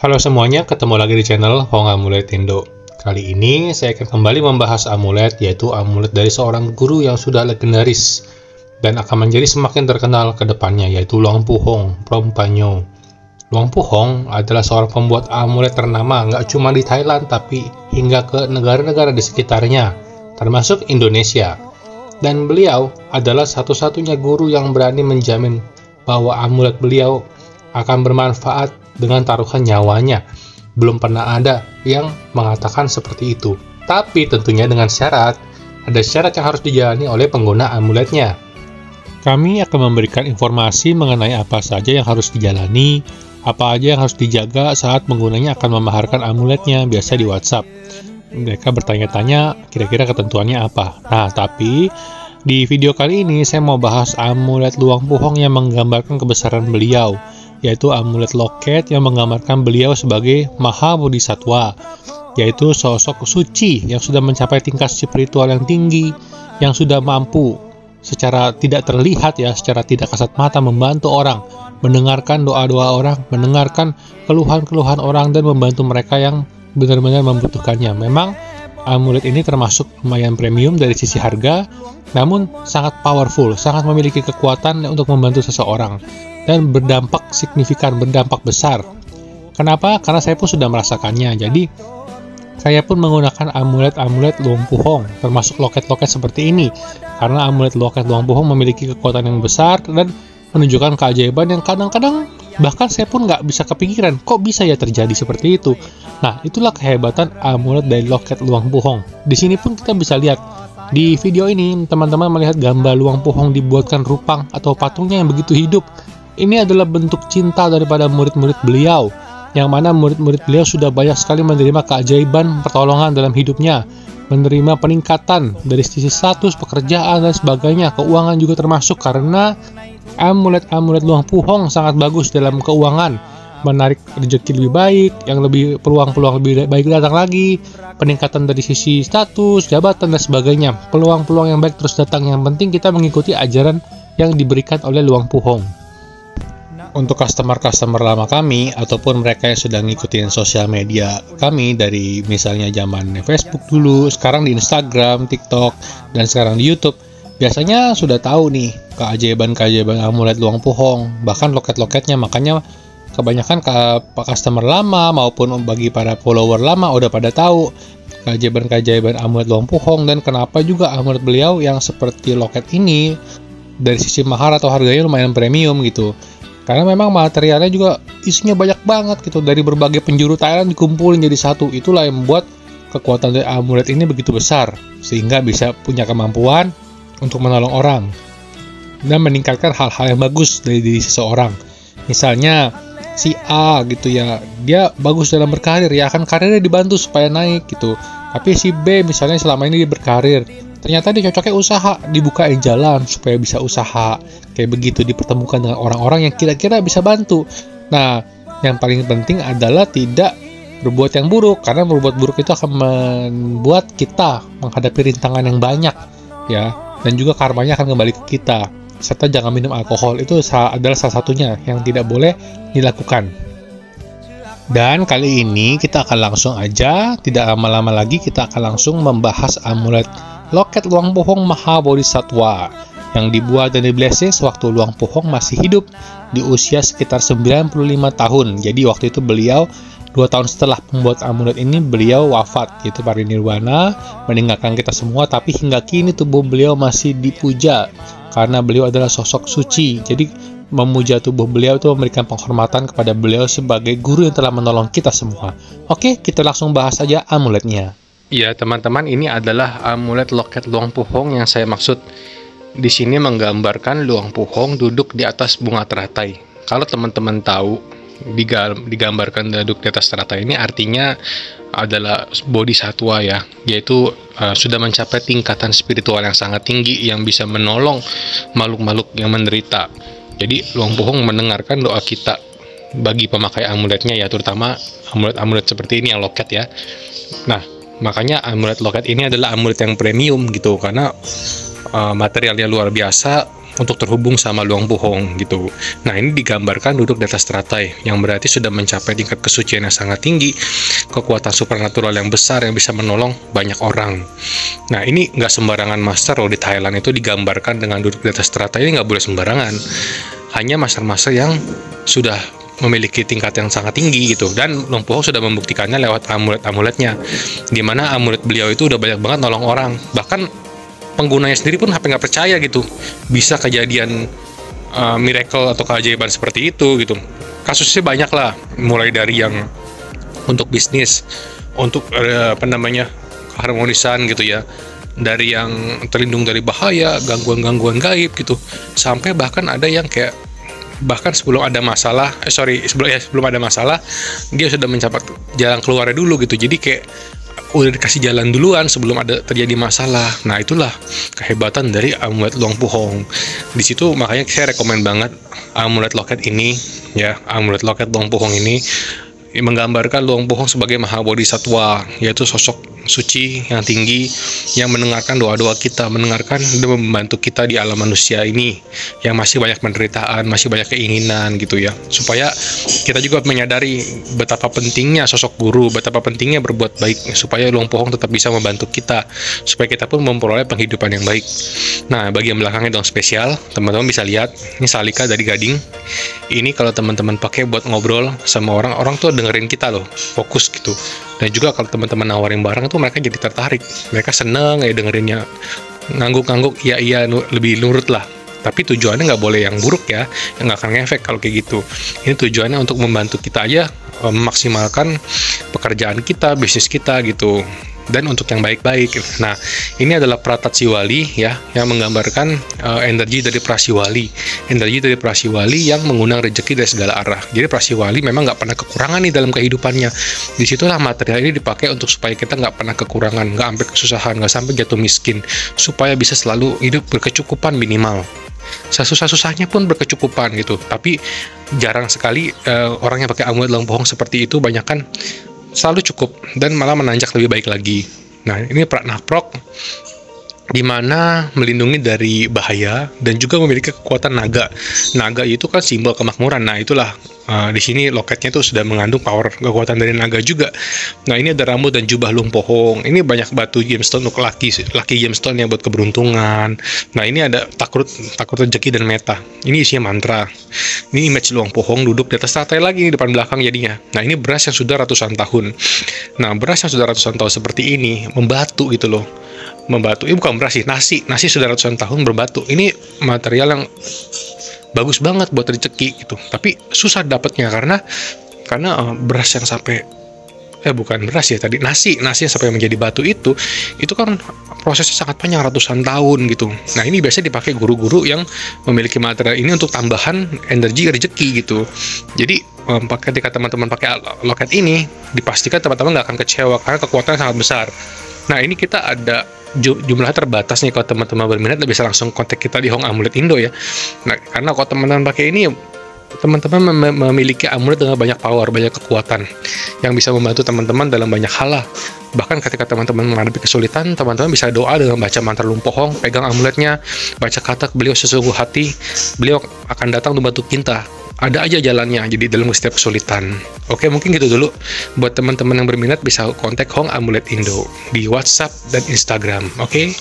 Halo semuanya, ketemu lagi di channel Hong Amulet Indo. Kali ini saya akan kembali membahas amulet, yaitu amulet dari seorang guru yang sudah legendaris dan akan menjadi semakin terkenal ke depannya, yaitu Luang Pu Hong Prompanyo. Luang Pu Hong adalah seorang pembuat amulet ternama nggak cuma di Thailand, tapi hingga ke negara-negara di sekitarnya, termasuk Indonesia. Dan beliau adalah satu-satunya guru yang berani menjamin bahwa amulet beliau akan bermanfaat dengan taruhan nyawanya. Belum pernah ada yang mengatakan seperti itu. Tapi tentunya dengan syarat, ada syarat yang harus dijalani oleh pengguna amuletnya. Kami akan memberikan informasi mengenai apa saja yang harus dijalani, apa aja yang harus dijaga saat penggunanya akan memaharkan amuletnya, biasa di WhatsApp. Mereka bertanya-tanya kira-kira ketentuannya apa. Nah, tapi di video kali ini saya mau bahas amulet Luang Pu Hong yang menggambarkan kebesaran beliau, yaitu amulet loket yang menggambarkan beliau sebagai Maha Bodhisattva, yaitu sosok suci yang sudah mencapai tingkat spiritual yang tinggi, yang sudah mampu secara tidak terlihat secara tidak kasat mata membantu orang, mendengarkan doa-doa orang, mendengarkan keluhan-keluhan orang, dan membantu mereka yang benar-benar membutuhkannya. Memang amulet ini termasuk lumayan premium dari sisi harga, namun sangat powerful, sangat memiliki kekuatan untuk membantu seseorang dan berdampak signifikan, berdampak besar. Kenapa? Karena saya pun sudah merasakannya. Jadi saya pun menggunakan amulet-amulet Luang Pu Hong, termasuk loket-loket seperti ini, karena amulet loket Luang Pu Hong memiliki kekuatan yang besar dan menunjukkan keajaiban yang kadang-kadang bahkan saya pun nggak bisa kepikiran kok bisa ya terjadi seperti itu. Nah, itulah kehebatan amulet dari loket Luang Pu Hong. Di sini pun kita bisa lihat di video ini, teman-teman melihat gambar Luang Pu Hong dibuatkan rupang atau patungnya yang begitu hidup. Ini adalah bentuk cinta daripada murid-murid beliau, yang mana murid-murid beliau sudah banyak sekali menerima keajaiban pertolongan dalam hidupnya, menerima peningkatan dari sisi status, pekerjaan, dan sebagainya, keuangan juga termasuk, karena amulet-amulet Luang Pu Hong sangat bagus dalam keuangan, menarik rezeki lebih baik, yang lebih peluang-peluang lebih baik datang lagi, peningkatan dari sisi status, jabatan, dan sebagainya. Peluang-peluang yang baik terus datang, yang penting kita mengikuti ajaran yang diberikan oleh Luang Pu Hong. Untuk customer-customer lama kami, ataupun mereka yang sudah ngikutin sosial media kami dari misalnya zaman Facebook dulu, sekarang di Instagram, TikTok, dan sekarang di YouTube, biasanya sudah tahu nih keajaiban-keajaiban amulet Luang Pu Hong, bahkan loket-loketnya. Makanya kebanyakan customer lama maupun bagi para follower lama udah pada tahu keajaiban-keajaiban amulet Luang Pu Hong, dan kenapa juga amulet beliau yang seperti loket ini dari sisi mahar atau harganya lumayan premium gitu. Karena memang materialnya juga isinya banyak banget gitu, dari berbagai penjuru Thailand dikumpulin jadi satu. Itulah yang membuat kekuatan dari amulet ini begitu besar, sehingga bisa punya kemampuan untuk menolong orang dan meningkatkan hal-hal yang bagus dari diri seseorang. Misalnya si A gitu ya, dia bagus dalam berkarir, ya kan karirnya dibantu supaya naik gitu. Tapi si B misalnya selama ini dia berkarir, ternyata dia cocoknya usaha, dibukain jalan supaya bisa usaha. Kayak begitu, dipertemukan dengan orang-orang yang kira-kira bisa bantu. Nah, yang paling penting adalah tidak berbuat yang buruk, karena berbuat buruk itu akan membuat kita menghadapi rintangan yang banyak ya, dan juga karmanya akan kembali ke kita. Serta jangan minum alkohol, itu adalah salah satunya yang tidak boleh dilakukan. Dan kali ini kita akan langsung aja, tidak lama-lama lagi kita akan langsung membahas amulet loket Luang Pu Hong Maha Bodhisattva yang dibuat dan di-blessing sewaktu Luang Pu Hong masih hidup di usia sekitar 95 tahun. Jadi waktu itu beliau 2 tahun setelah membuat amulet ini beliau wafat, yaitu parinirwana, meninggalkan kita semua. Tapi hingga kini tubuh beliau masih dipuja karena beliau adalah sosok suci. Jadi memuja tubuh beliau itu memberikan penghormatan kepada beliau sebagai guru yang telah menolong kita semua. Oke, kita langsung bahas saja amuletnya. Ya teman-teman, ini adalah amulet loket Luang Pu Hong yang saya maksud. Di sini menggambarkan Luang Pu Hong duduk di atas bunga teratai. Kalau teman-teman tahu, digambarkan duduk di atas teratai ini artinya adalah bodhisattva ya, yaitu sudah mencapai tingkatan spiritual yang sangat tinggi yang bisa menolong makhluk-makhluk yang menderita. Jadi Luang Pu Hong mendengarkan doa kita bagi pemakai amuletnya ya, terutama amulet-amulet seperti ini yang loket ya. Nah, makanya amulet loket ini adalah amulet yang premium gitu, karena materialnya luar biasa, untuk terhubung sama Luang Puhong gitu. Nah, ini digambarkan duduk di atas teratai, yang berarti sudah mencapai tingkat kesucian yang sangat tinggi, kekuatan supernatural yang besar yang bisa menolong banyak orang. Nah, ini nggak sembarangan master loh. Di Thailand itu digambarkan dengan duduk di atas teratai, ini nggak boleh sembarangan. Hanya master-master yang sudah memiliki tingkat yang sangat tinggi gitu, dan Luang Puhong sudah membuktikannya lewat amulet-amuletnya, dimana amulet beliau itu udah banyak banget nolong orang, bahkan penggunanya sendiri pun hampir nggak percaya gitu bisa kejadian miracle atau keajaiban seperti itu gitu. Kasusnya banyak lah, mulai dari yang untuk bisnis, untuk keharmonisan gitu ya, dari yang terlindung dari bahaya, gangguan-gangguan gaib gitu, sampai bahkan ada yang kayak bahkan sebelum ada masalah, sebelum ada masalah dia sudah mencapai jalan keluarnya dulu gitu. Jadi kayak udah dikasih jalan duluan sebelum ada terjadi masalah. Nah, itulah kehebatan dari amulet Luang Puhong. Di situ makanya saya rekomen banget amulet loket ini ya, amulet loket Luang Puhong ini menggambarkan Luang Puhong sebagai Mahabodhisatwa, yaitu sosok suci yang tinggi yang mendengarkan doa-doa kita, mendengarkan dan membantu kita di alam manusia ini yang masih banyak penderitaan, masih banyak keinginan gitu ya, supaya kita juga menyadari betapa pentingnya sosok guru, betapa pentingnya berbuat baik, supaya Luang Puhong tetap bisa membantu kita, supaya kita pun memperoleh penghidupan yang baik. Nah, bagian belakangnya dong spesial, teman-teman bisa lihat, ini salika dari gading. Ini kalau teman-teman pakai buat ngobrol sama orang tuh dengerin kita loh, fokus gitu. Dan juga kalau teman-teman nawarin barang tuh mereka jadi tertarik, mereka seneng ya dengerinnya, ngangguk-ngangguk, iya lebih nurut lah. Tapi tujuannya nggak boleh yang buruk ya, yang nggak akan ngefek kalau kayak gitu. Ini tujuannya untuk membantu kita aja memaksimalkan pekerjaan kita, bisnis kita gitu, dan untuk yang baik-baik. Nah, ini adalah Pratatsiwali ya, yang menggambarkan energi dari Prasiwali, energi dari Prasiwali yang mengundang rezeki dari segala arah. Jadi Prasiwali memang nggak pernah kekurangan nih dalam kehidupannya. Disitulah material ini dipakai untuk supaya kita nggak pernah kekurangan, nggak sampai kesusahan, nggak sampai jatuh miskin, supaya bisa selalu hidup berkecukupan minimal. Sesusah-susahnya pun berkecukupan gitu. Tapi jarang sekali orang yang pakai amulet Luang Puhong seperti itu, banyak kan selalu cukup dan malah menanjak lebih baik lagi. Nah, ini Pratnaprok, di mana melindungi dari bahaya dan juga memiliki kekuatan naga. Naga itu kan simbol kemakmuran. Nah, itulah di sini loketnya itu sudah mengandung power kekuatan dari naga juga. Nah, ini ada rambut dan jubah Luang Puhong. Ini banyak batu gemstone untuk lucky gemstone yang buat keberuntungan. Nah, ini ada takut rezeki dan meta. Ini isinya mantra. Ini image Luang Puhong duduk di atas teratai lagi di depan belakang jadinya. Nah, ini beras yang sudah ratusan tahun. Nah, beras yang sudah ratusan tahun seperti ini membatu gitu loh. Membatu, ini bukan beras sih, nasi sudah ratusan tahun berbatu. Ini material yang bagus banget buat rezeki gitu, tapi susah dapatnya karena beras yang sampai bukan beras ya tadi, nasi yang sampai menjadi batu itu kan prosesnya sangat panjang, ratusan tahun gitu. Nah, ini biasanya dipakai guru-guru yang memiliki material ini untuk tambahan energi rezeki gitu. Jadi ketika teman-teman pakai loket ini, dipastikan teman-teman nggak akan kecewa karena kekuatannya sangat besar. Nah, ini kita ada jumlahnya terbatas nih. Kalau teman-teman berminat bisa langsung kontak kita di Hong Amulet Indo ya. Nah, karena kalau teman-teman pakai ini, teman-teman memiliki amulet dengan banyak power, banyak kekuatan yang bisa membantu teman-teman dalam banyak hal lah. Bahkan ketika teman-teman menghadapi kesulitan, teman-teman bisa doa dengan baca mantra Luang Puhong, pegang amuletnya, baca kata beliau sesungguh hati, beliau akan datang membantu kita. Ada aja jalannya jadi dalam setiap kesulitan. Oke, mungkin gitu dulu. Buat teman-teman yang berminat bisa kontak Hong Amulet Indo di WhatsApp dan Instagram. Oke.